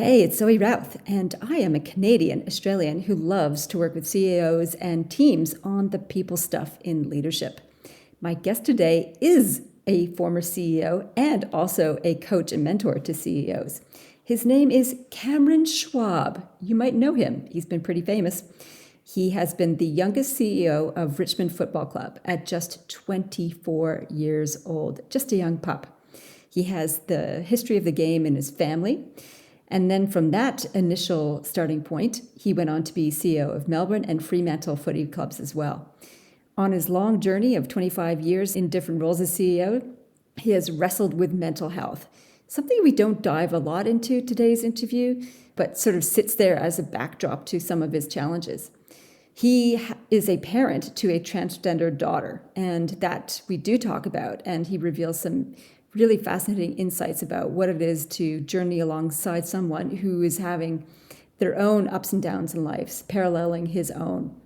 Hey, it's Zoe Routh, and I am a Canadian Australian who loves to work with CEOs and teams on the people stuff in leadership. My guest today is a former CEO and also a coach and mentor to CEOs. His name is Cameron Schwab. You might know him, he's been pretty famous. He has been the youngest CEO of Richmond Football Club at just 24 years old, just a young pup. He has the history of the game in his family. And then from that initial starting point, he went on to be CEO of Melbourne and Fremantle footy clubs as well. On his long journey of 25 years in different roles as CEO, he has wrestled with mental health, something we don't dive a lot into today's interview, but sort of sits there as a backdrop to some of his challenges. He is a parent to a transgender daughter, and that we do talk about, and he reveals some really fascinating insights about what it is to journey alongside someone who is having their own ups and downs in life, paralleling his own.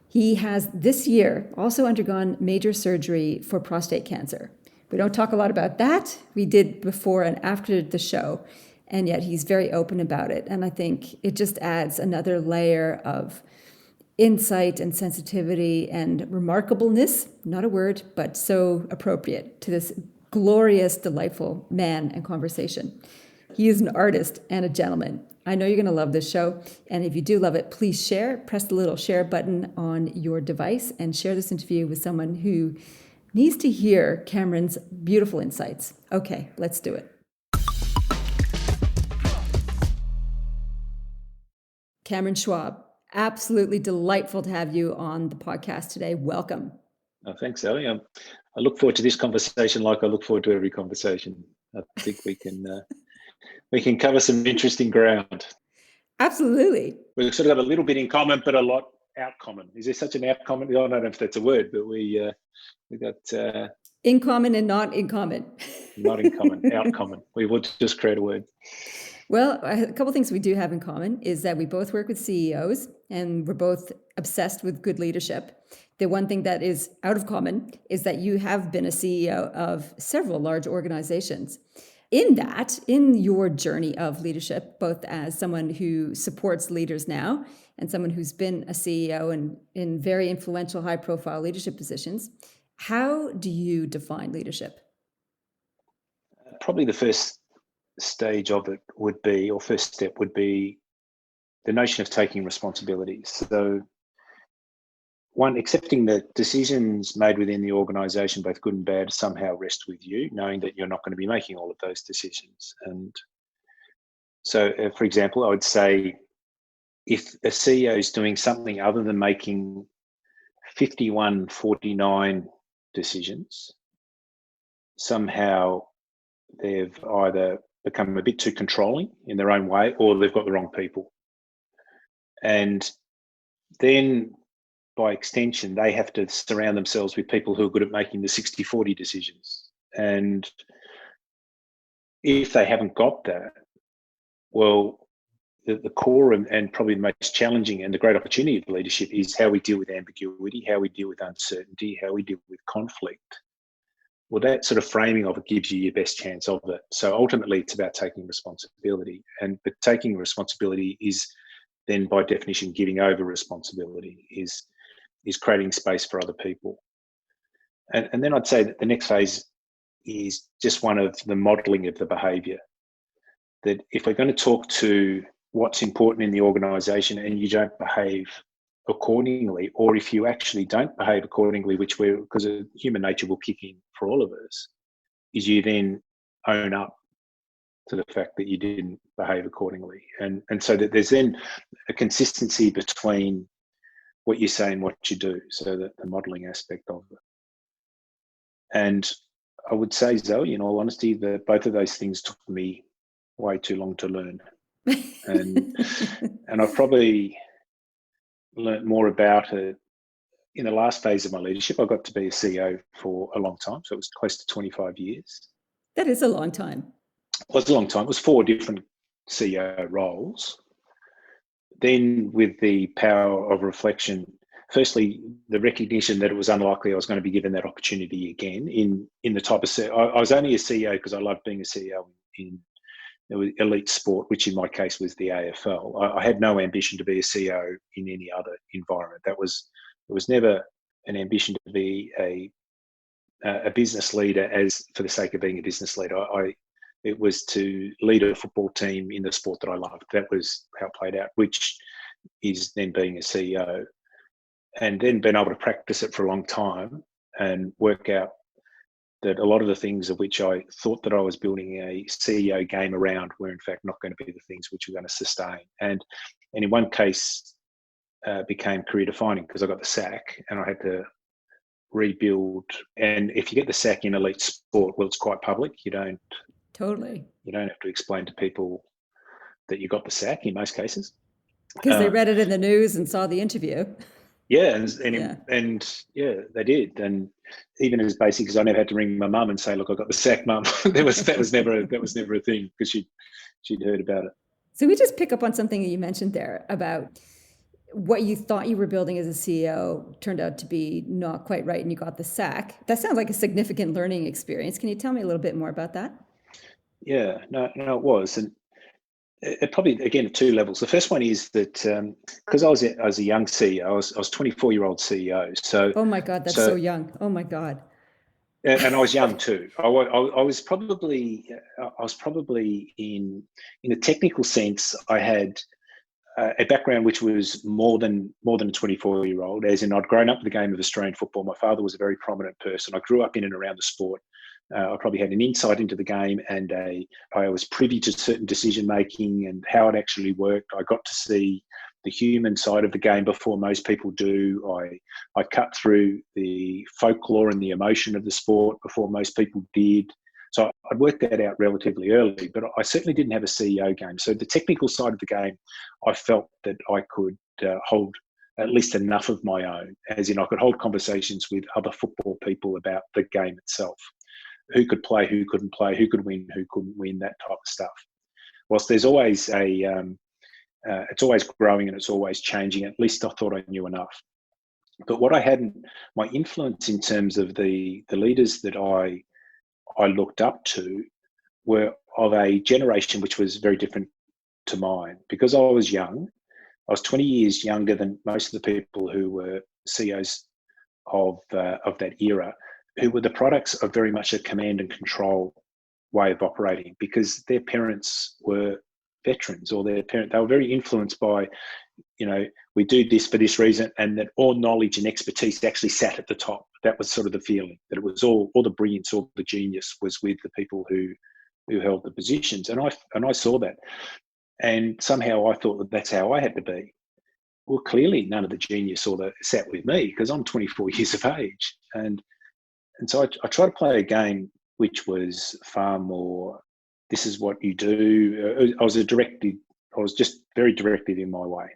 He has this year also undergone major surgery for prostate cancer. We don't talk a lot about that. We did before and after the show, and yet he's very open about it. And I think it just adds another layer of insight and sensitivity and remarkableness, not a word, but so appropriate to this glorious, delightful man and conversation. He is an artist and a gentleman. I know you're going to love this show. And if you do love it, please share. Press the little share button on your device and share this interview with someone who needs to hear Cameron's beautiful insights. Okay, let's do it. Cameron Schwab, absolutely delightful to have you on the podcast today. Welcome. Oh, thanks, Ellie. I look forward to this conversation like I look forward to every conversation. I think we can cover some interesting ground. Absolutely. We've sort of got a little bit in common, but a lot out common. Is there such an out common? I don't know if that's a word, but we got in common and not in common. Not in common, out common. We will just create a word. Well, a couple of things we do have in common is that we both work with CEOs and we're both obsessed with good leadership. The one thing that is out of common is that you have been a CEO of several large organizations. In your journey of leadership, both as someone who supports leaders now and someone who's been a CEO and in very influential, high-profile leadership positions, how do you define leadership? Probably the first stage of it would be, or first step would be, the notion of taking responsibility. So one, accepting that decisions made within the organisation, both good and bad, somehow rest with you, knowing that you're not going to be making all of those decisions. And so, for example, I would say if a CEO is doing something other than making 51-49 decisions, somehow they've either become a bit too controlling in their own way or they've got the wrong people. And then by extension, they have to surround themselves with people who are good at making the 60-40 decisions. And if they haven't got that, well, the core and probably the most challenging and the great opportunity of leadership is how we deal with ambiguity, how we deal with uncertainty, how we deal with conflict. Well, that sort of framing of it gives you your best chance of it. So ultimately, it's about taking responsibility. But taking responsibility is then, by definition, giving over responsibility, is creating space for other people. And then I'd say that the next phase is just one of the modelling of the behaviour. That if we're going to talk to what's important in the organisation and you don't behave accordingly, or if you actually don't behave accordingly, because human nature will kick in for all of us, is you then own up to the fact that you didn't behave accordingly. And so that there's then a consistency between what you say and what you do, so that the modelling aspect of it. And I would say, Zoe, in all honesty, that both of those things took me way too long to learn. And I've probably learnt more about it in the last phase of my leadership. I got to be a CEO for a long time, so it was close to 25 years. That is a long time. It was a long time. It was 4 different CEO roles. Then with the power of reflection, firstly, the recognition that it was unlikely I was going to be given that opportunity again in the type of, I was only a CEO because I loved being a CEO in it was elite sport, which in my case was the AFL. I had no ambition to be a CEO in any other environment. It was never an ambition to be a business leader as for the sake of being a business leader. It was to lead a football team in the sport that I loved. That was how it played out, which is then being a CEO, and then being able to practice it for a long time and work out that a lot of the things of which I thought that I was building a CEO game around were in fact not going to be the things which were going to sustain. And in one case, became career defining because I got the sack and I had to rebuild. And if you get the sack in elite sport, well, it's quite public. You don't have to explain to people that you got the sack in most cases, because they read it in the news and saw the interview. Yeah, and they did. And even as basic as I never had to ring my mum and say, "Look, I got the sack, mum." that was never a thing because she'd heard about it. So we just pick up on something that you mentioned there about what you thought you were building as a CEO turned out to be not quite right, and you got the sack. That sounds like a significant learning experience. Can you tell me a little bit more about that? Yeah, no, it was, and it probably again at two levels. The first one is that because I was a young CEO, I was 24-year-old CEO. So oh my God, that's so young. Oh my God. And I was young too. I was probably in a technical sense. I had a background which was more than a 24-year-old, as in I'd grown up with the game of Australian football. My father was a very prominent person. I grew up in and around the sport. I probably had an insight into the game, and I was privy to certain decision making and how it actually worked. I got to see the human side of the game before most people do. I cut through the folklore and the emotion of the sport before most people did. So I worked that out relatively early, but I certainly didn't have a CEO game. So the technical side of the game, I felt that I could hold at least enough of my own, as in I could hold conversations with other football people about the game itself. Who could play, who couldn't play, who could win, who couldn't win, that type of stuff. Whilst there's always it's always growing and it's always changing, at least I thought I knew enough. But what I hadn't, my influence in terms of the leaders that I looked up to were of a generation which was very different to mine. Because I was young, I was 20 years younger than most of the people who were CEOs of that era, who were the products of very much a command and control way of operating, because their parents were veterans, or they were very influenced by, we do this for this reason, and that all knowledge and expertise actually sat at the top. That was sort of the feeling, that it was all the brilliance, all the genius was with the people who held the positions. And I saw that, and somehow I thought that that's how I had to be. Well, clearly none of the genius sat with me, because I'm 24 years of age, and so I tried to play a game which was far more, this is what you do. I was just very directive in my way.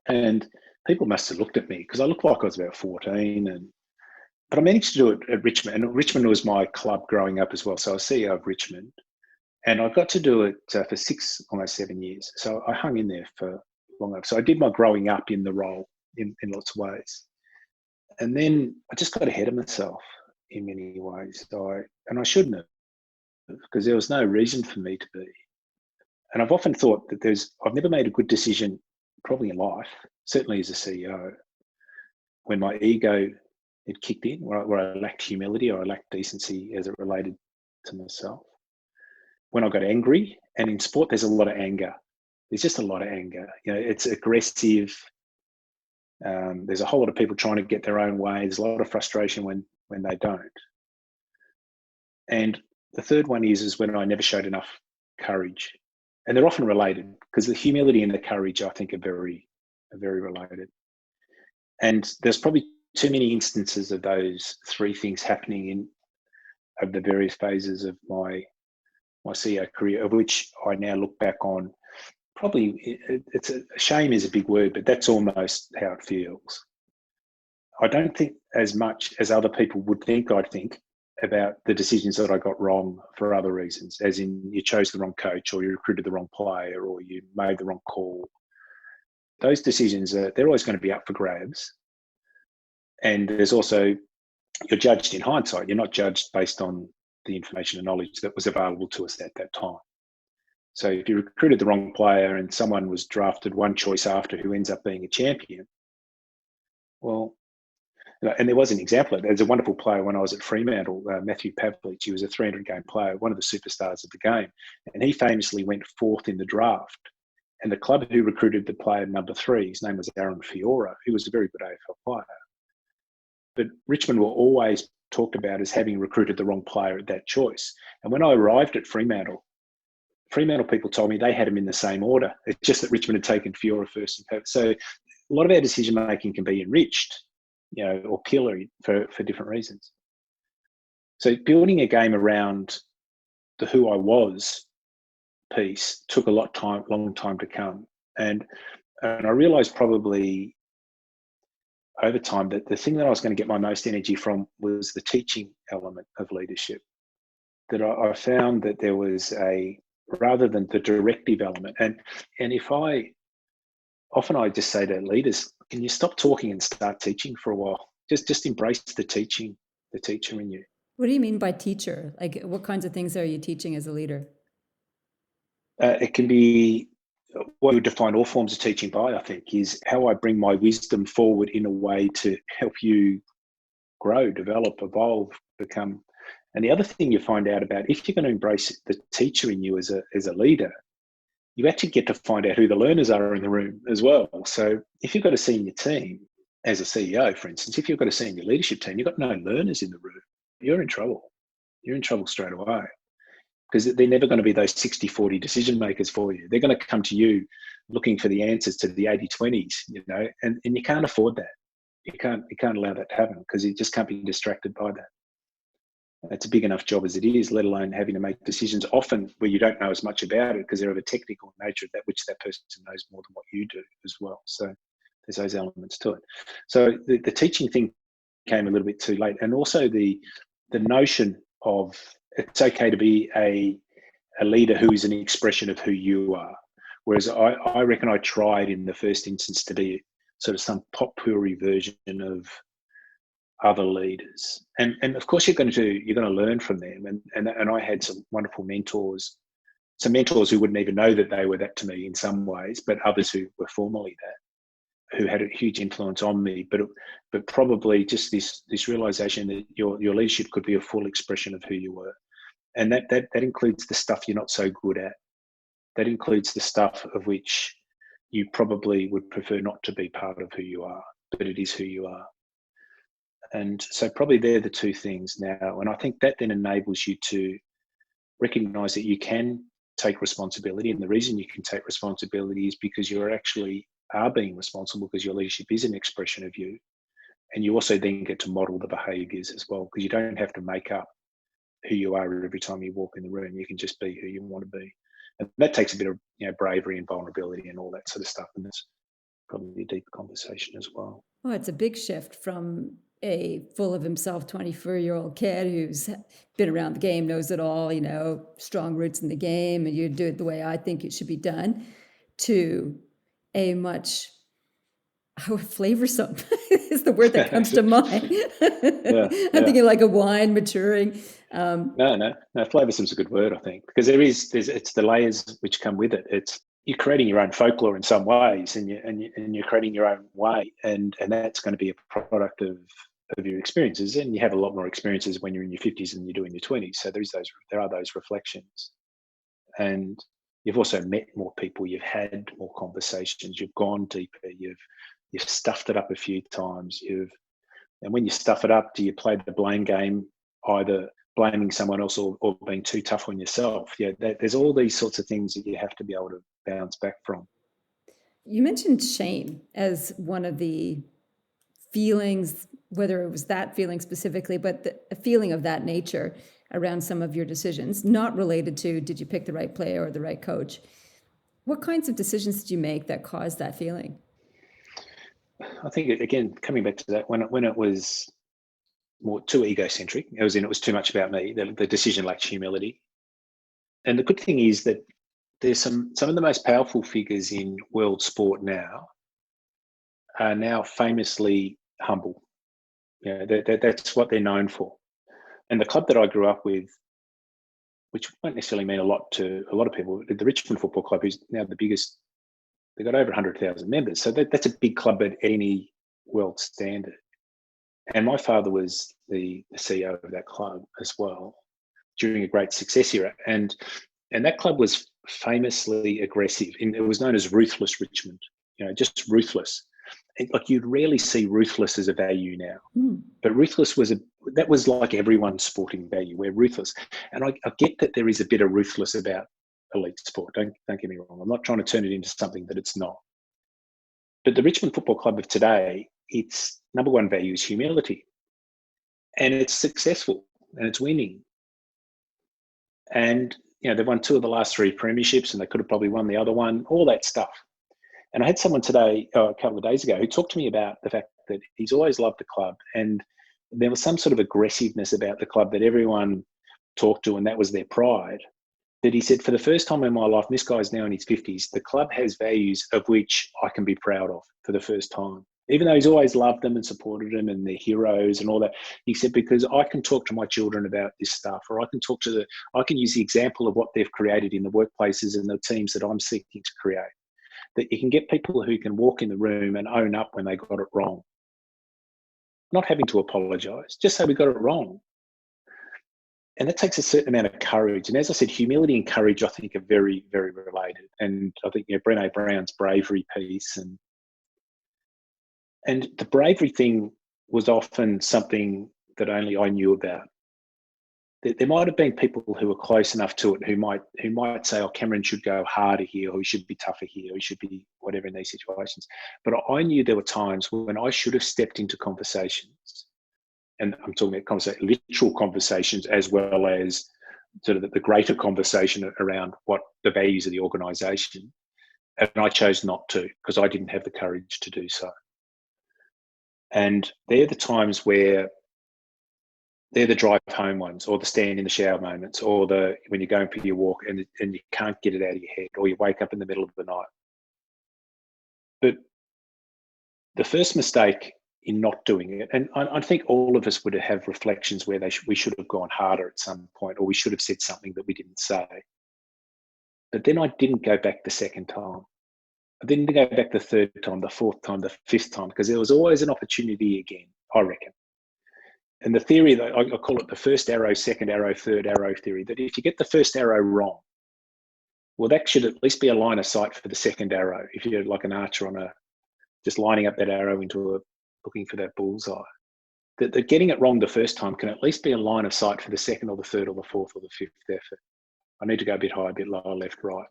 And people must have looked at me because I looked like I was about 14. But I managed to do it at Richmond. And Richmond was my club growing up as well. So I was CEO of Richmond. And I got to do it for almost 7 years. So I hung in there for long enough. So I did my growing up in the role in lots of ways. And then I just got ahead of myself in many ways. And I shouldn't have, because there was no reason for me to be. And I've often thought that I've never made a good decision, probably in life, certainly as a CEO, when my ego had kicked in, where I lacked humility or I lacked decency as it related to myself. When I got angry, and in sport, there's a lot of anger. There's just a lot of anger. It's aggressive. There's a whole lot of people trying to get their own way. There's a lot of frustration when they don't. And the third one is when I never showed enough courage. And they're often related, because the humility and the courage, I think, are very related. And there's probably too many instances of those three things happening of the various phases of my CEO career, of which I now look back on. Probably, it's a shame is a big word, but that's almost how it feels. I don't think as much as other people would think I'd think about the decisions that I got wrong for other reasons, as in you chose the wrong coach, or you recruited the wrong player, or you made the wrong call. Those decisions, they're always going to be up for grabs. And there's also, you're judged in hindsight. You're not judged based on the information and knowledge that was available to us at that time. So if you recruited the wrong player and someone was drafted one choice after who ends up being a champion, well, and there was an example. There's a wonderful player when I was at Fremantle, Matthew Pavlich. He was a 300-game player, one of the superstars of the game. And he famously went fourth in the draft. And the club who recruited the player number 3, his name was Aaron Fiora, who was a very good AFL player. But Richmond were always talked about as having recruited the wrong player at that choice. And when I arrived at Fremantle people told me they had him in the same order. It's just that Richmond had taken Fiora first. So a lot of our decision making can be enriched, or pilloried for different reasons. So building a game around the who I was piece took a long time to come. And I realized probably over time that the thing that I was going to get my most energy from was the teaching element of leadership. That I found that there was rather than the directive element. And if I just say to leaders, can you stop talking and start teaching for a while? Just embrace the teacher in you. What do you mean by teacher? Like, what kinds of things are you teaching as a leader? It can be what you define all forms of teaching by, I think, is how I bring my wisdom forward in a way to help you grow, develop, evolve, become. And the other thing you find out about, if you're going to embrace the teacher in you as a leader, you actually get to find out who the learners are in the room as well. So if you've got a senior team, as a CEO, for instance, if you've got a senior leadership team, you've got no learners in the room, you're in trouble. You're in trouble straight away, because they're never going to be those 60-40 decision makers for you. They're going to come to you looking for the answers to the 80-20s, and you can't afford that. You can't allow that to happen, because you just can't be distracted by that. It's a big enough job as it is, let alone having to make decisions often where you don't know as much about it because they're of a technical nature that which that person knows more than what you do as well. So there's those elements to it. So the teaching thing came a little bit too late. And also the notion of it's okay to be a leader who is an expression of who you are. Whereas I reckon I tried in the first instance to be sort of some potpourri version of other leaders, and of course you're going to learn from them, and I had some wonderful mentors, who wouldn't even know that they were that to me in some ways, but others who were formerly that, who had a huge influence on me, but probably just this realization that your leadership could be a full expression of who you were, and that includes the stuff you're not so good at, that includes the stuff of which you probably would prefer not to be part of who you are, but it is who you are. And so probably they're the two things now. And I think that then enables you to recognize that you can take responsibility. And the reason you can take responsibility is because you actually are being responsible, because your leadership is an expression of you. And you also then get to model the behaviors as well, because you don't have to make up who you are every time you walk in the room. You can just be who you want to be. And that takes a bit of bravery and vulnerability and all that sort of stuff. And that's probably a deep conversation as well. Well, it's a big shift from a full of himself 24-year-old kid who's been around the game, knows it all, strong roots in the game, and you do it the way I think it should be done, to a much flavorsome is the word that comes to mind. I'm thinking like a wine maturing. No, flavorsome's a good word, I think, because it's the layers which come with it. You're creating your own folklore in some ways, and you're creating your own way, and that's going to be a product of your experiences. And you have a lot more experiences when you're in your 50s than you do in your 20s. So there are those reflections, and you've also met more people, you've had more conversations, you've gone deeper, you've stuffed it up a few times. And when you stuff it up, do you play the blame game, either blaming someone else or being too tough on yourself? There's all these sorts of things that you have to be able to bounce back from. You mentioned shame as one of the feelings, whether it was that feeling specifically, but a feeling of that nature around some of your decisions, not related to did you pick the right player or the right coach. What kinds of decisions did you make that caused that feeling? I think, again, coming back to that, when it was more too egocentric, it was too much about me. The decision lacked humility. And the good thing is that there's some of the most powerful figures in world sport now are now famously humble. That's what they're known for. And the club that I grew up with, which won't necessarily mean a lot to a lot of people. The Richmond Football Club, who's now the biggest, they've got over 100,000 members. So that's a big club at any world standard. And my father was the CEO of that club as well during a great success era. And that club was famously aggressive. It was known as Ruthless Richmond, just ruthless. Like you'd rarely see ruthless as a value now. But ruthless that was like everyone's sporting value. We're ruthless. And I get that there is a bit of ruthless about elite sport. Don't get me wrong. I'm not trying to turn it into something that it's not. But the Richmond Football Club of today, its number one value is humility. And it's successful and it's winning. And, they've won 2 of the last 3 premierships, and they could have probably won the other one, all that stuff. And I had someone today, a couple of days ago, who talked to me about the fact that he's always loved the club. And there was some sort of aggressiveness about the club that everyone talked to, and that was their pride. That he said, for the first time in my life, and this guy's now in his 50s, the club has values of which I can be proud of for the first time. Even though he's always loved them and supported them and their heroes and all that, he said, because I can talk to my children about this stuff, or I can use the example of what they've created in the workplaces and the teams that I'm seeking to create. That you can get people who can walk in the room and own up when they got it wrong. Not having to apologise, just say we got it wrong. And that takes a certain amount of courage. And as I said, humility and courage, I think, are very, very related. And I think, Brené Brown's bravery piece and the bravery thing was often something that only I knew about. There might have been people who were close enough to it who might say, oh, Cameron should go harder here, or he should be tougher here, or he should be whatever in these situations. But I knew there were times when I should have stepped into conversations. And I'm talking about literal conversations, as well as sort of the greater conversation around what the values of the organisation. And I chose not to, because I didn't have the courage to do so. And they're the times where they're the drive home ones, or the stand in the shower moments, or when you're going for your walk and you can't get it out of your head, or you wake up in the middle of the night. But the first mistake in not doing it, and I think all of us would have reflections where we should have gone harder at some point, or we should have said something that we didn't say. But then I didn't go back the second time. I didn't go back the third time, the fourth time, the fifth time, because there was always an opportunity again, I reckon. And the theory that I call it the first arrow, second arrow, third arrow theory, that if you get the first arrow wrong, well, that should at least be a line of sight for the second arrow. If you're like an archer just lining up that arrow looking for that bullseye. That getting it wrong the first time can at least be a line of sight for the second or the third or the fourth or the fifth effort. I need to go a bit higher, a bit lower, left, right.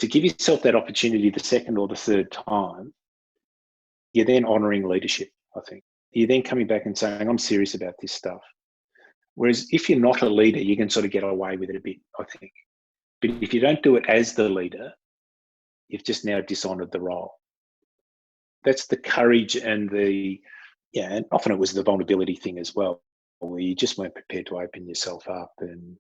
To give yourself that opportunity the second or the third time, you're then honouring leadership, I think. You're then coming back and saying, I'm serious about this stuff. Whereas if you're not a leader, you can sort of get away with it a bit, I think. But if you don't do it as the leader, you've just now dishonoured the role. That's the courage and and often it was the vulnerability thing as well, where you just weren't prepared to open yourself up. And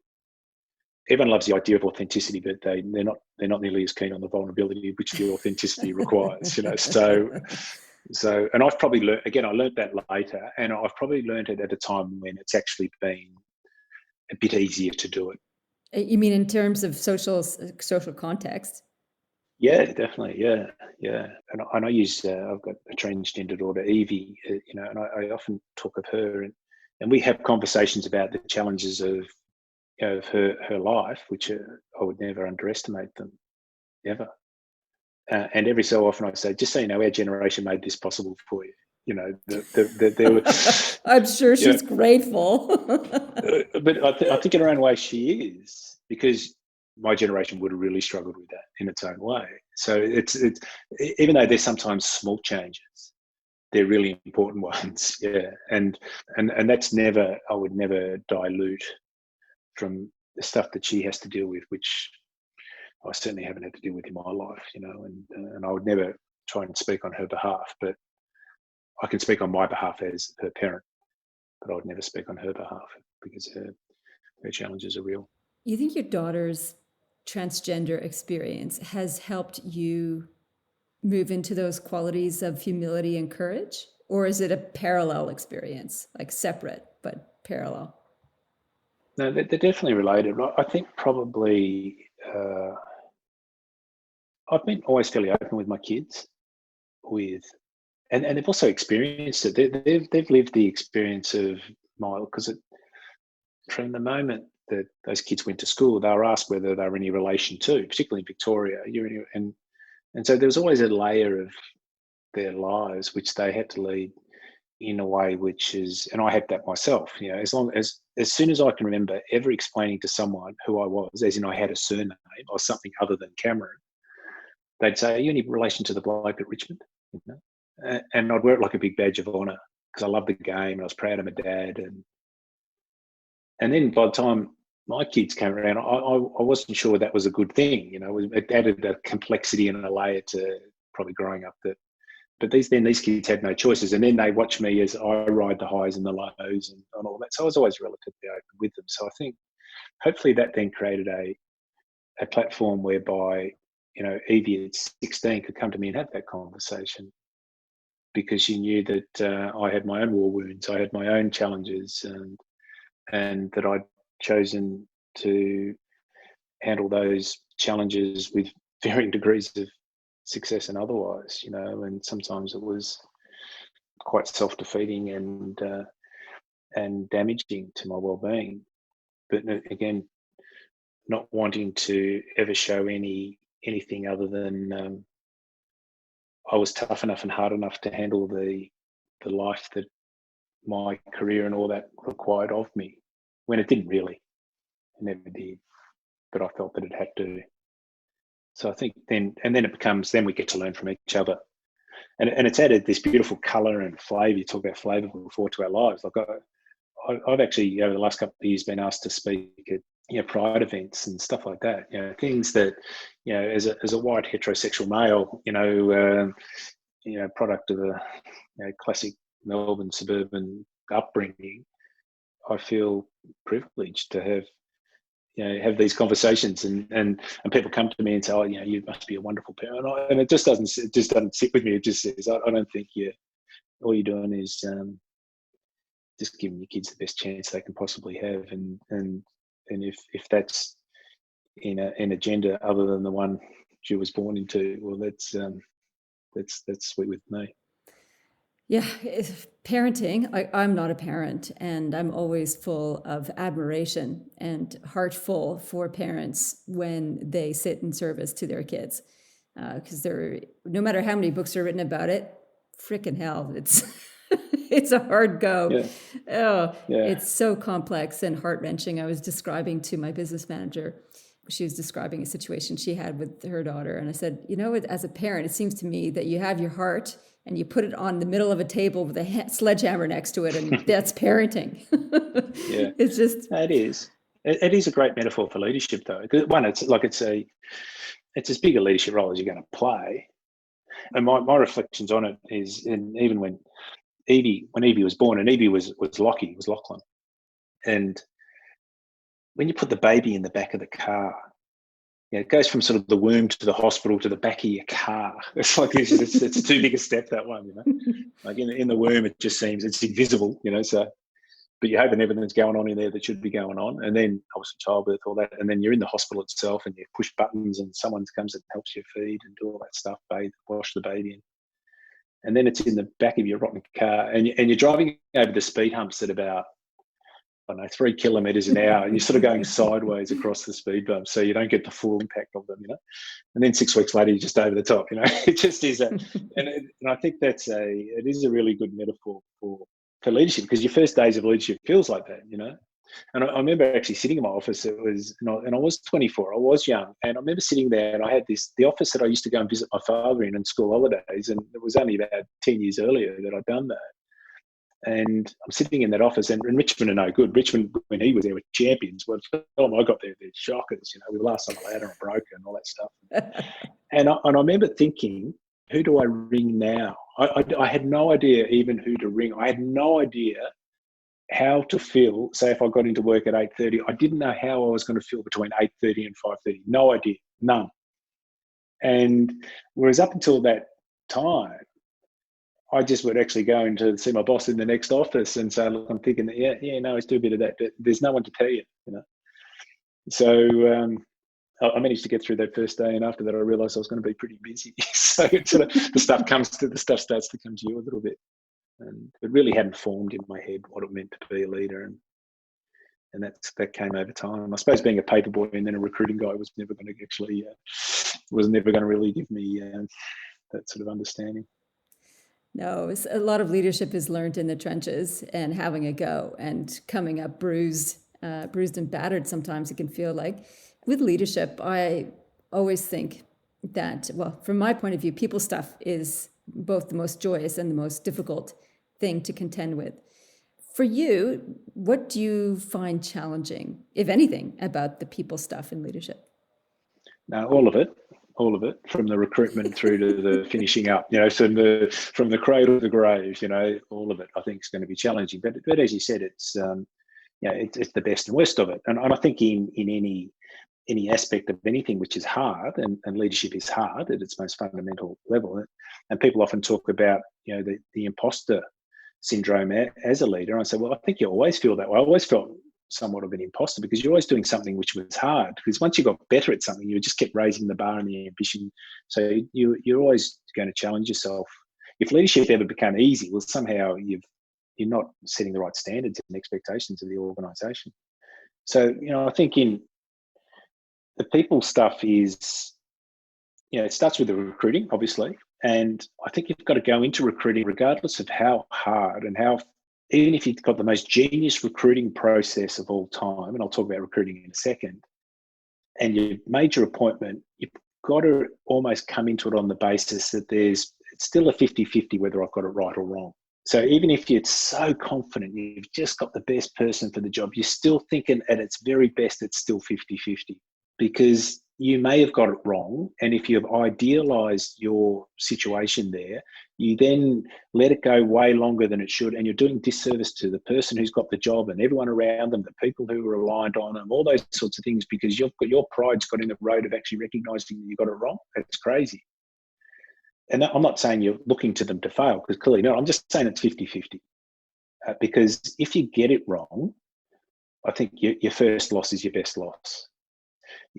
everyone loves the idea of authenticity, but they're not nearly as keen on the vulnerability which the authenticity requires. So, and I've probably learned, again, I learned that later, and I've probably learned it at a time when it's actually been a bit easier to do it. You mean in terms of social context? Yeah, definitely. Yeah. And I use, I've got a transgender daughter, Evie, and I often talk of her, and we have conversations about the challenges of her life, which I would never underestimate them, ever. And every so often I say, just so you know, our generation made this possible for you. There were, I'm sure she's grateful. but I think in her own way she is, because my generation would have really struggled with that in its own way. So it's even though there's sometimes small changes, they're really important ones. Yeah, and that's I would never dilute from the stuff that she has to deal with, which I certainly haven't had to deal with in my life, and I would never try and speak on her behalf, but I can speak on my behalf as her parent, but I would never speak on her behalf because her challenges are real. You think your daughter's transgender experience has helped you move into those qualities of humility and courage? Or is it a parallel experience, like separate but parallel? No, they're definitely related. I think probably I've been always fairly open with my kids, with and they've also experienced it. They've lived the experience of my, because from the moment that those kids went to school, they were asked whether they were any relation to, particularly in Victoria. And so there was always a layer of their lives which they had to lead in a way which is, and I had that myself. As soon as I can remember ever explaining to someone who I was, as in I had a surname or something other than Cameron, they'd say, "Are you any relation to the bloke at Richmond?" And I'd wear it like a big badge of honour because I loved the game and I was proud of my dad. And then by the time my kids came around, I wasn't sure that was a good thing. It added a complexity and a layer to probably growing up but these kids had no choices. And then they watch me as I ride the highs and the lows and all that. So I was always relatively open with them. So I think hopefully that then created a platform whereby, Evie at 16 could come to me and have that conversation, because she knew that I had my own war wounds, I had my own challenges, and that I'd chosen to handle those challenges with varying degrees of success and otherwise, and sometimes it was quite self-defeating and damaging to my well-being. But again, not wanting to ever show anything other than I was tough enough and hard enough to handle the life that my career and all that required of me, when it didn't really. It never did, but I felt that it had to. So I think then it becomes, then we get to learn from each other. And it's added this beautiful colour and flavour. You talk about flavour before, to our lives. Like I've actually, over the last couple of years, been asked to speak at pride events and stuff like that. Things that, as a white heterosexual male, product of a classic Melbourne suburban upbringing, I feel privileged to have these conversations, and people come to me and say, "Oh, you must be a wonderful parent," and it just doesn't sit with me. It just says, "I don't think all you're doing is just giving your kids the best chance they can possibly have, and if that's in a gender other than the one she was born into, well, that's sweet with me." Yeah, parenting, I'm not a parent, and I'm always full of admiration and heartful for parents when they sit in service to their kids. Because no matter how many books are written about it, frickin' hell, it's it's a hard go. Yeah. Oh, Yeah. it's so complex and heart-wrenching. I was describing to my business manager, she was describing a situation she had with her daughter, and I said, as a parent, it seems to me that you have your heart and you put it on the middle of a table with a sledgehammer next to it, and that's parenting. Yeah. It's just, It is. It is a great metaphor for leadership, though. One, it's as big a leadership role as you're going to play. And my reflections on it is, and even when Evie was born, and Evie was Lachlan, and when you put the baby in the back of the car, it goes from sort of the womb to the hospital to the back of your car. It's like it's too big a step, that one, Like in the womb, it just seems it's invisible, So, but you're hoping everything's going on in there that should be going on, and then obviously childbirth, all that, and then you're in the hospital itself, and you push buttons, and someone comes and helps you feed and do all that stuff, bathe, wash the baby, and then it's in the back of your rotten car, and you're driving over the speed humps at about, I don't know, 3 kilometres an hour, and you're sort of going sideways across the speed bumps, so you don't get the full impact of them, And then 6 weeks later, you're just over the top, It just is and I think it is a really good metaphor for leadership, because your first days of leadership feels like that, And I remember actually sitting in my office. It was, and I was 24. I was young, and I remember sitting there, and I had the office that I used to go and visit my father in school holidays, and it was only about 10 years earlier that I'd done that. And I'm sitting in that office, and Richmond are no good. Richmond, when he was there, were champions. Well, I got there, they're shockers. We were last on the ladder and broken and all that stuff. And I remember thinking, who do I ring now? I had no idea even who to ring. I had no idea how to feel. Say if I got into work at 8:30, I didn't know how I was going to feel between 8:30 and 5:30. No idea, none. And whereas up until that time, I just would actually go in to see my boss in the next office and say, look, I'm thinking that, no, let's do a bit of that, but there's no one to tell you, you know. So I managed to get through that first day, and after that, I realised I was going to be pretty busy. So the stuff starts to come to you a little bit, and it really hadn't formed in my head what it meant to be a leader, and that came over time. I suppose being a paper boy and then a recruiting guy was never going to really give me that sort of understanding. No, a lot of leadership is learned in the trenches and having a go and coming up bruised and battered. Sometimes it can feel like. With leadership, I always think that, well, from my point of view, people stuff is both the most joyous and the most difficult thing to contend with. For you, what do you find challenging, if anything, about the people stuff in leadership? No, all of it, from the recruitment through to the finishing up, you know, from the cradle to the grave, you know, all of it I think is going to be challenging. But as you said, it's it's the best and worst of it. And I think in any aspect of anything which is hard, and leadership is hard at its most fundamental level. And people often talk about, you know, the imposter syndrome as a leader. And I say, well, I think you always feel that way. I always felt somewhat of an imposter because you're always doing something which was hard. Because once you got better at something, you just kept raising the bar and the ambition. So you're always going to challenge yourself. If leadership ever became easy, well, somehow you're not setting the right standards and expectations of the organisation. So, you know, I think in the people stuff is, you know, it starts with the recruiting, obviously. And I think you've got to go into recruiting regardless of how hard and even if you've got the most genius recruiting process of all time, and I'll talk about recruiting in a second, and you made your appointment, you've got to almost come into it on the basis that it's still a 50-50 whether I've got it right or wrong. So even if you're so confident you've just got the best person for the job, you're still thinking at its very best, it's still 50-50. Because you may have got it wrong. And if you've idealized your situation there, you then let it go way longer than it should. And you're doing disservice to the person who's got the job and everyone around them, the people who are reliant on them, all those sorts of things, because your pride's got in the road of actually recognizing that you got it wrong. It's crazy. And I'm not saying you're looking to them to fail, because clearly no, I'm just saying it's 50-50. Because if you get it wrong, I think your first loss is your best loss.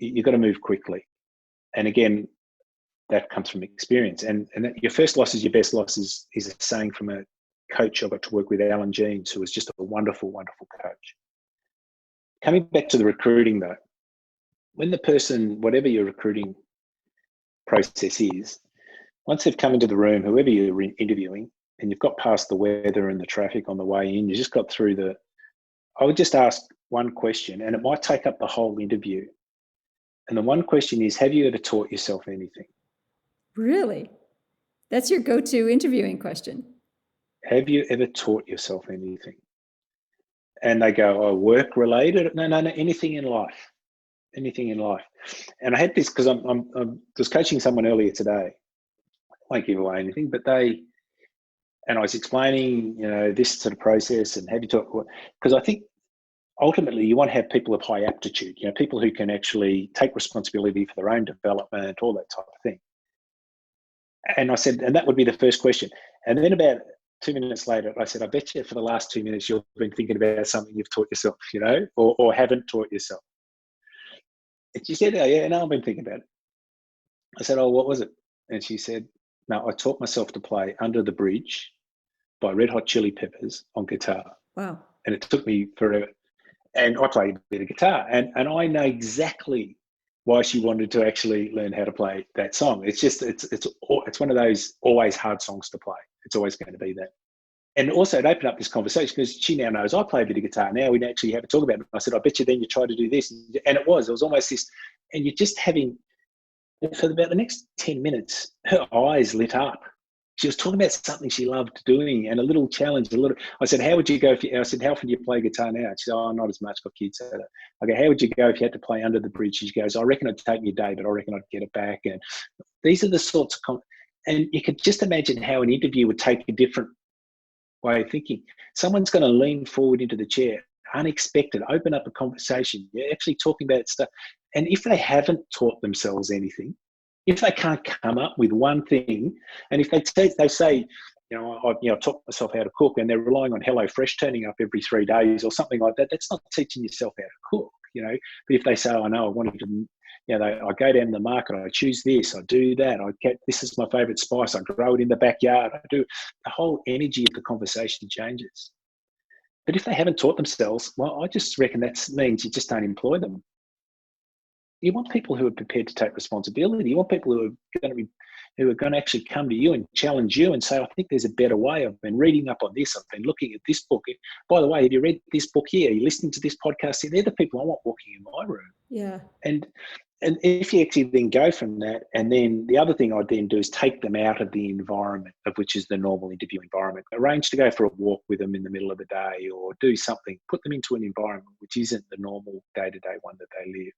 You've got to move quickly. And again, that comes from experience. And that your first loss is your best loss is a saying from a coach I got to work with, Alan Jeans, who was just a wonderful, wonderful coach. Coming back to the recruiting though, when the person, whatever your recruiting process is, once they've come into the room, whoever you're interviewing, and you've got past the weather and the traffic on the way in, you just got through I would just ask one question, and it might take up the whole interview. And the one question is, have you ever taught yourself anything? Really? That's your go-to interviewing question. Have you ever taught yourself anything? And they go, oh, work related? No, anything in life. Anything in life. And I had this because I was coaching someone earlier today. I won't give away anything, but and I was explaining, you know, this sort of process and have you taught, because I think ultimately you want to have people of high aptitude, you know, people who can actually take responsibility for their own development, all that type of thing. And I said, and that would be the first question. And then about 2 minutes later, I said, I bet you for the last 2 minutes, you've been thinking about something you've taught yourself, you know, or haven't taught yourself. And she said, oh yeah, no, I've been thinking about it. I said, oh, what was it? And she said, no, I taught myself to play Under the Bridge by Red Hot Chili Peppers on guitar. Wow. And it took me forever. And I played a bit of guitar, and I know exactly why she wanted to actually learn how to play that song. It's just, it's one of those always hard songs to play. It's always going to be that. And also it opened up this conversation because she now knows I play a bit of guitar. Now we actually have to talk about it. I said, I bet you then you try to do this. And it was almost this, and you're just having, for about the next 10 minutes, her eyes lit up. She was talking about something she loved doing and a little challenge, I said, how would you go I said, how often do you play guitar now? She said, oh, not as much, got kids. I go, how would you go if you had to play Under the Bridge? She goes, I reckon it'd take me a day, but I reckon I'd get it back. And these are the sorts of, and you could just imagine how an interview would take a different way of thinking. Someone's going to lean forward into the chair, unexpected, open up a conversation. You're actually talking about stuff. And if they haven't taught themselves anything, if they can't come up with one thing, and if they say, I taught myself how to cook, and they're relying on HelloFresh turning up every 3 days or something like that. That's not teaching yourself how to cook, But if they say, "Oh no, I wanted to," I go down to the market, I choose this, I do that, this is my favourite spice, I grow it in the backyard, I do. The whole energy of the conversation changes. But if they haven't taught themselves, well, I just reckon that means you just don't employ them. You want people who are prepared to take responsibility. You want people who are going to actually come to you and challenge you and say, "I think there's a better way. I've been reading up on this. I've been looking at this book. By the way, have you read this book here? Are you listening to this podcast here?" They're the people I want walking in my room. Yeah. And if you actually then go from that, and then the other thing I'd then do is take them out of the environment of which is the normal interview environment. Arrange to go for a walk with them in the middle of the day, or do something. Put them into an environment which isn't the normal day-to-day one that they live.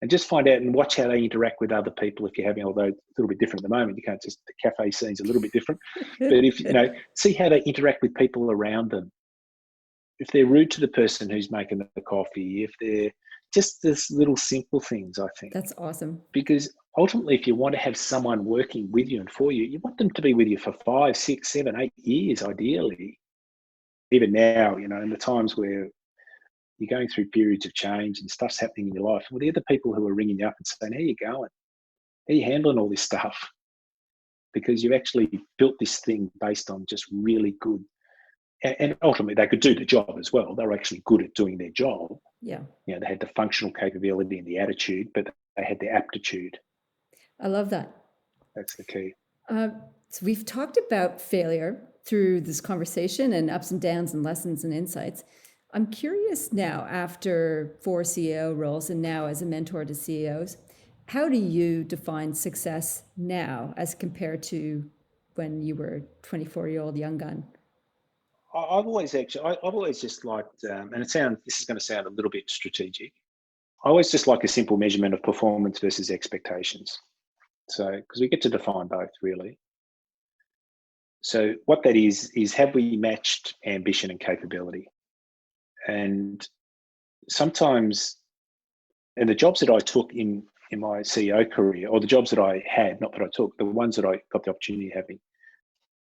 And just find out and watch how they interact with other people if you're having, although it's a little bit different at the moment. You can't just, the cafe scene's a little bit different. But if, see how they interact with people around them. If they're rude to the person who's making the coffee, if they're just this little simple things, I think. That's awesome. Because ultimately, if you want to have someone working with you and for you, you want them to be with you for 5, 6, 7, 8 years, ideally. Even now, in the times where you're going through periods of change and stuff's happening in your life, well, they're the people who are ringing you up and saying, "How you going? How you handling all this stuff?" Because you've actually built this thing based on just really good, and ultimately they could do the job as well. They were actually good at doing their job. Yeah. They had the functional capability and the attitude, but they had the aptitude. I love that. That's the key. So we've talked about failure through this conversation and ups and downs and lessons and insights. I'm curious now, after 4 CEO roles and now as a mentor to CEOs, how do you define success now as compared to when you were a 24-year-old young gun? I've always just liked, and this is going to sound a little bit strategic. I always just like a simple measurement of performance versus expectations. So, because we get to define both really. So what that is have we matched ambition and capability? And sometimes, and the jobs that I took in my CEO career, or the jobs that I had, not that I took, the ones that I got the opportunity of having,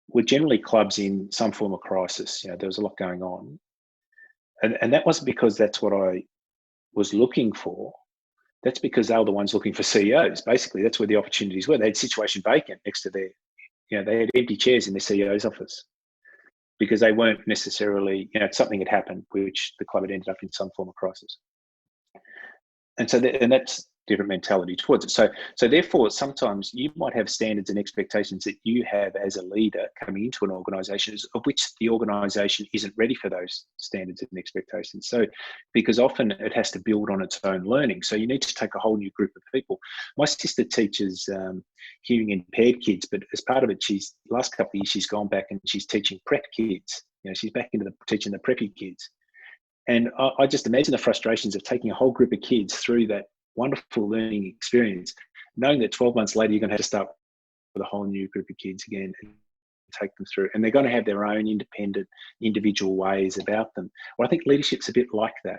were generally clubs in some form of crisis. There was a lot going on. And that wasn't because that's what I was looking for. That's because they were the ones looking for CEOs. Basically, that's where the opportunities were. They had situation vacant next to their, they had empty chairs in the CEO's office because they weren't necessarily, something had happened which the club had ended up in some form of crisis. And so that's different mentality towards it. So therefore, sometimes you might have standards and expectations that you have as a leader coming into an organisation, of which the organisation isn't ready for those standards and expectations. So, because often it has to build on its own learning. So you need to take a whole new group of people. My sister teaches hearing impaired kids, but as part of it, last couple of years she's gone back and she's teaching prep kids. She's back into teaching the preppy kids. And I just imagine the frustrations of taking a whole group of kids through that wonderful learning experience, knowing that 12 months later, you're going to have to start with a whole new group of kids again and take them through. And they're going to have their own independent, individual ways about them. Well, I think leadership's a bit like that.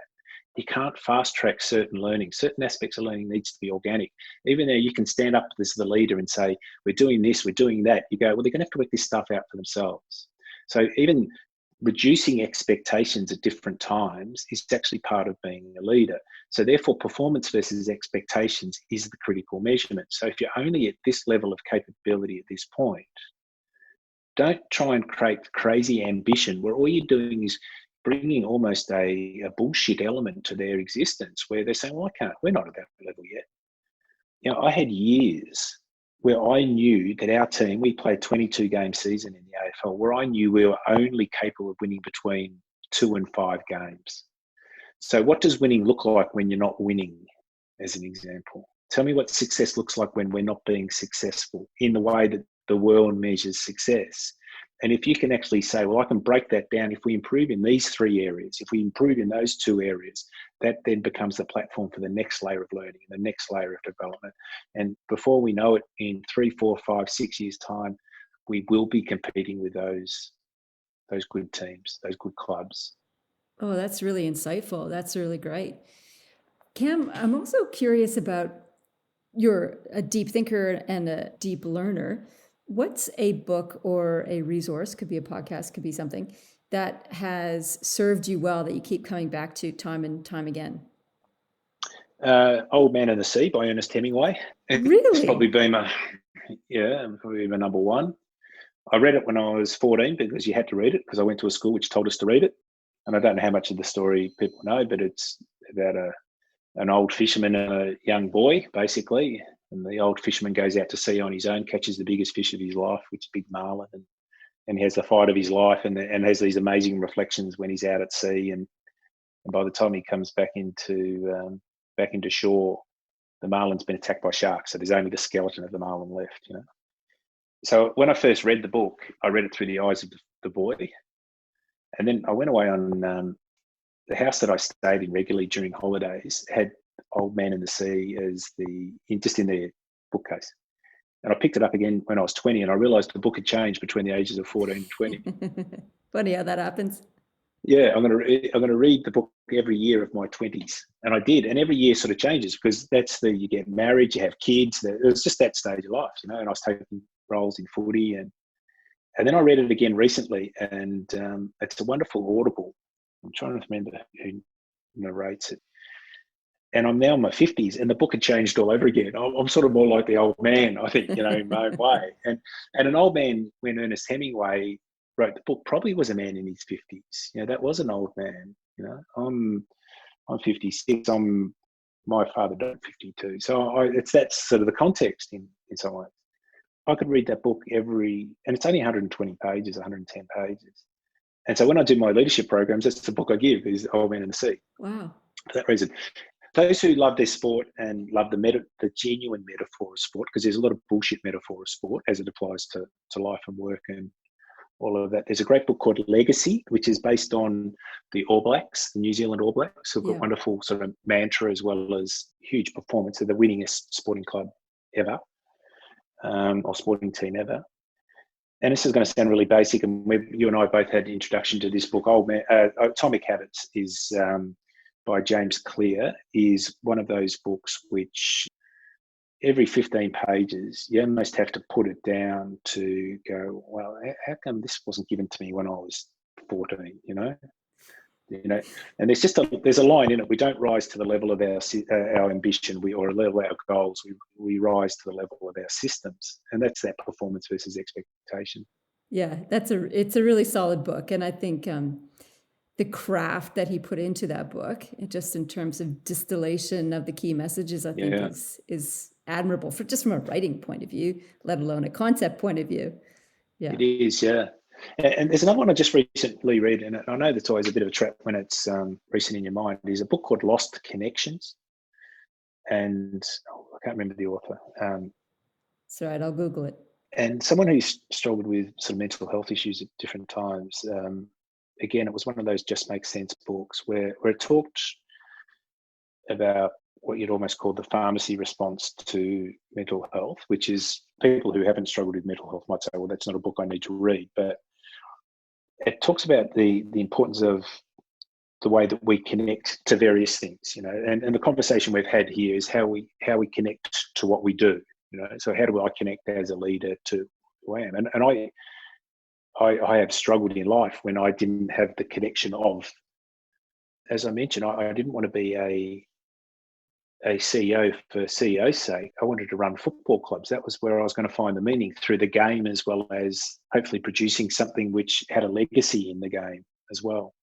You can't fast track certain learning. Certain aspects of learning needs to be organic. Even though you can stand up as the leader and say, "We're doing this, we're doing that," you go, "Well, they're going to have to work this stuff out for themselves." So even reducing expectations at different times is actually part of being a leader. So therefore, performance versus expectations is the critical measurement. So if you're only at this level of capability at this point, don't try and create crazy ambition where all you're doing is bringing almost a bullshit element to their existence where they're saying, "Well, we're not at that level yet." I had years where I knew that our team, we played 22 game season in the AFL, where I knew we were only capable of winning between 2 and 5 games. So what does winning look like when you're not winning, as an example? Tell me what success looks like when we're not being successful in the way that the world measures success. And if you can actually say, "Well, I can break that down. If we improve in these 3 areas, if we improve in those 2 areas," that then becomes the platform for the next layer of learning and the next layer of development. And before we know it, in 3, 4, 5, 6 years' time, we will be competing with those good teams, those good clubs. Oh, that's really insightful. That's really great. Cam, I'm also curious about, you're a deep thinker and a deep learner. What's a book or a resource, could be a podcast, could be something, that has served you well that you keep coming back to time and time again? Old Man and the Sea by Ernest Hemingway. It's probably Really? been probably my number one. I read it when I was 14 because you had to read it because I went to a school which told us to read it. And I don't know how much of the story people know, but it's about an old fisherman and a young boy, basically. And the old fisherman goes out to sea on his own, catches the biggest fish of his life, which is a big marlin, and he has the fight of his life, and has these amazing reflections when he's out at sea. And by the time he comes back into shore, the marlin's been attacked by sharks, so there's only the skeleton of the marlin left. So when I first read the book, I read it through the eyes of the boy, and then I went away on the house that I stayed in regularly during holidays had Old Man in the Sea as just in their bookcase. And I picked it up again when I was 20, and I realised the book had changed between the ages of 14 and 20. Funny how that happens. Yeah, I'm gonna read the book every year of my 20s, and I did. And every year sort of changes because you get married, you have kids. It was just that stage of life, And I was taking roles in footy, and then I read it again recently, and it's a wonderful audible. I'm trying to remember who narrates it. And I'm now in my 50s, and the book had changed all over again. I'm sort of more like the old man, I think, in my own way. And an old man, when Ernest Hemingway wrote the book, probably was a man in his 50s. That was an old man. I'm 56. My father died at 52. So that's sort of the context in some ways. I could read that book and it's only 120 pages, 110 pages. And so when I do my leadership programs, that's the book I give, is Old Man in the Sea. Wow. For that reason. Those who love their sport and love the genuine metaphor of sport, because there's a lot of bullshit metaphor of sport as it applies to life and work and all of that. There's a great book called Legacy, which is based on the All Blacks, the New Zealand All Blacks, who've got wonderful sort of mantra as well as huge performance. They're the winningest sporting club ever, or sporting team ever. And this is going to sound really basic, and you and I both had an introduction to this book. Atomic Habits is by James Clear, is one of those books which every 15 pages, you almost have to put it down to go, well, how come this wasn't given to me when I was 14, And there's a line in it. We don't rise to the level of our ambition, or a level of our goals. We rise to the level of our systems, and that's that performance versus expectation. Yeah, it's a really solid book, and I think the craft that he put into that book, just in terms of distillation of the key messages, I think is admirable from a writing point of view, let alone a concept point of view. Yeah, it is. Yeah. And there's another one I just recently read, and I know that's always a bit of a trap when it's recent in your mind. Is a book called Lost Connections, and I can't remember the author. that's right. I'll Google it. And someone who's struggled with some mental health issues at different times. Again, it was one of those just make sense books where it talked about what you'd almost call the pharmacy response to mental health, which is people who haven't struggled with mental health might say, well, that's not a book I need to read. But it talks about the importance of the way that we connect to various things, and the conversation we've had here is how we connect to what we do, so how do I connect as a leader to who I am? And I have struggled in life when I didn't have the connection of, as I mentioned, I didn't want to be a CEO for CEO's sake. I wanted to run football clubs. That was where I was going to find the meaning, through the game, as well as hopefully producing something which had a legacy in the game as well.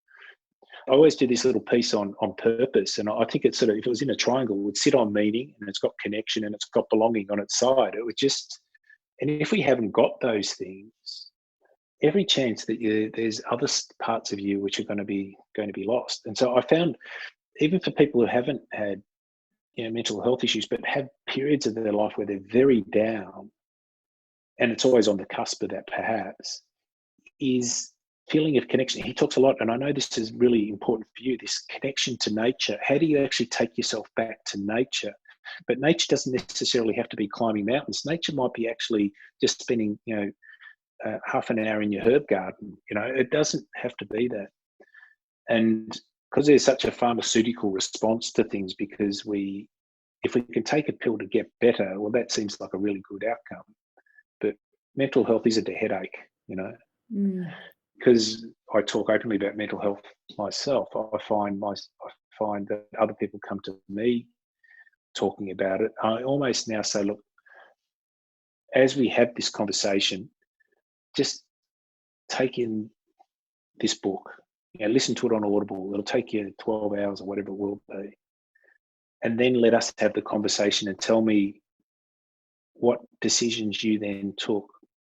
I always do this little piece on purpose, and I think it's sort of, if it was in a triangle, it would sit on meaning, and it's got connection, and it's got belonging on its side. It would just, and if we haven't got those things, every chance that there's other parts of you which are going to be lost. And so I found, even for people who haven't had mental health issues, but have periods of their life where they're very down, and it's always on the cusp of that, perhaps, is feeling of connection. He talks a lot, and I know this is really important for you, this connection to nature. How do you actually take yourself back to nature? But nature doesn't necessarily have to be climbing mountains. Nature might be actually just spending, half an hour in your herb garden. It doesn't have to be that. And because there's such a pharmaceutical response to things, because if we can take a pill to get better, well, that seems like a really good outcome. But mental health isn't a headache, Mm. because I talk openly about mental health myself. I find that other people come to me talking about it. I almost now say, look, as we have this conversation, just take in this book, listen to it on Audible. It'll take you 12 hours or whatever it will be. And then let us have the conversation and tell me what decisions you then took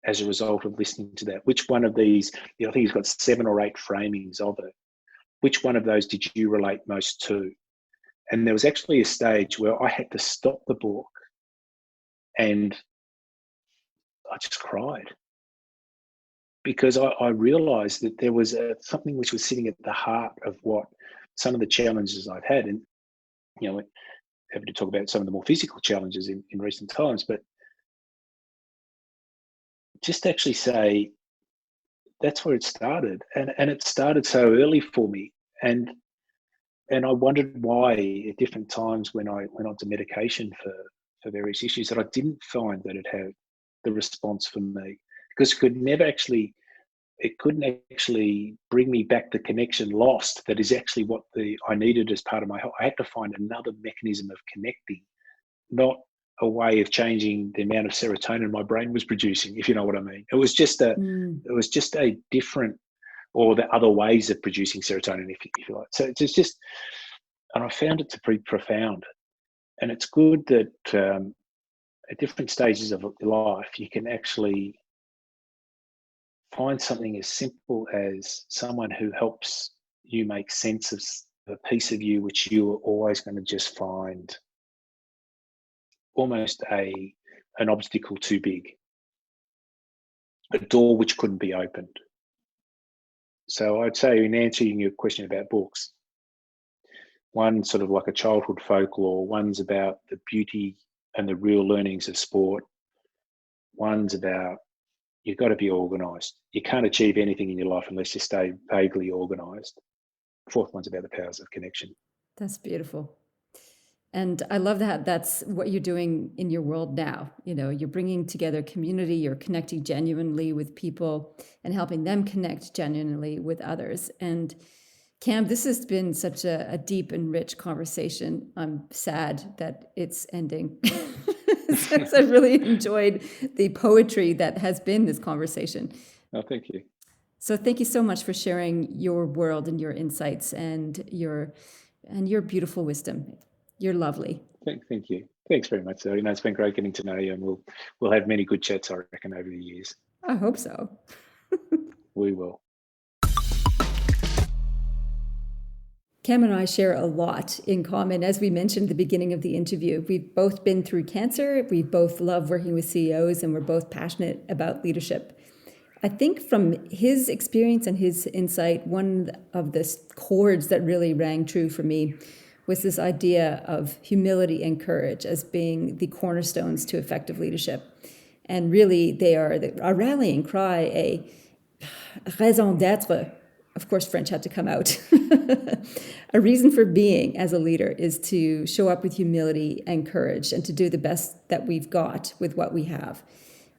as a result of listening to that. Which one of these, I think he's got 7 or 8 framings of it. Which one of those did you relate most to? And there was actually a stage where I had to stop the book and I just cried, because I realized that there was something which was sitting at the heart of what some of the challenges I've had. And, happy to talk about some of the more physical challenges in recent times, but just actually say, that's where it started. And it started so early for me. And I wondered why at different times when I went on to medication for various issues, that I didn't find that it had the response for me, because it couldn't actually bring me back the connection lost. That is actually what I needed as part of my health. I had to find another mechanism of connecting, not a way of changing the amount of serotonin my brain was producing, if you know what I mean. It was just a different, or the other ways of producing serotonin, if you like. So it's just, and I found it to be profound. And it's good that at different stages of life, you can actually find something as simple as someone who helps you make sense of a piece of you which you are always going to just find almost an obstacle too big, a door which couldn't be opened. So I'd say, in answering your question about books, one sort of like a childhood folklore, one's about the beauty and the real learnings of sport, one's about you've got to be organised. You can't achieve anything in your life unless you stay vaguely organised. Fourth one's about the powers of connection. That's beautiful. And I love that that's what you're doing in your world now. You're bringing together community, you're connecting genuinely with people and helping them connect genuinely with others. And Cam, this has been such a deep and rich conversation. I'm sad that it's ending. Since I've really enjoyed the poetry that has been this conversation. Oh, thank you. So thank you so much for sharing your world and your insights and your beautiful wisdom. You're lovely. Thank you. Thanks very much, sir. It's been great getting to know you, and we'll have many good chats, I reckon, over the years. I hope so. We will. Cam and I share a lot in common. As we mentioned at the beginning of the interview, we've both been through cancer. We both love working with CEOs, and we're both passionate about leadership. I think from his experience and his insight, one of the chords that really rang true for me was this idea of humility and courage as being the cornerstones to effective leadership. And really, they are a rallying cry, a raison d'être. Of course, French had to come out. A reason for being as a leader is to show up with humility and courage and to do the best that we've got with what we have.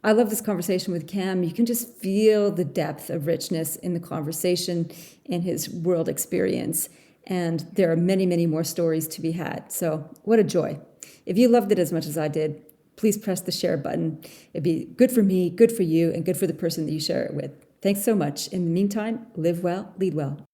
I love this conversation with Cam. You can just feel the depth of richness in the conversation and his world experience. And there are many, many more stories to be had. So what a joy. If you loved it as much as I did, please press the share button. It'd be good for me, good for you, and good for the person that you share it with. Thanks so much. In the meantime, live well, lead well.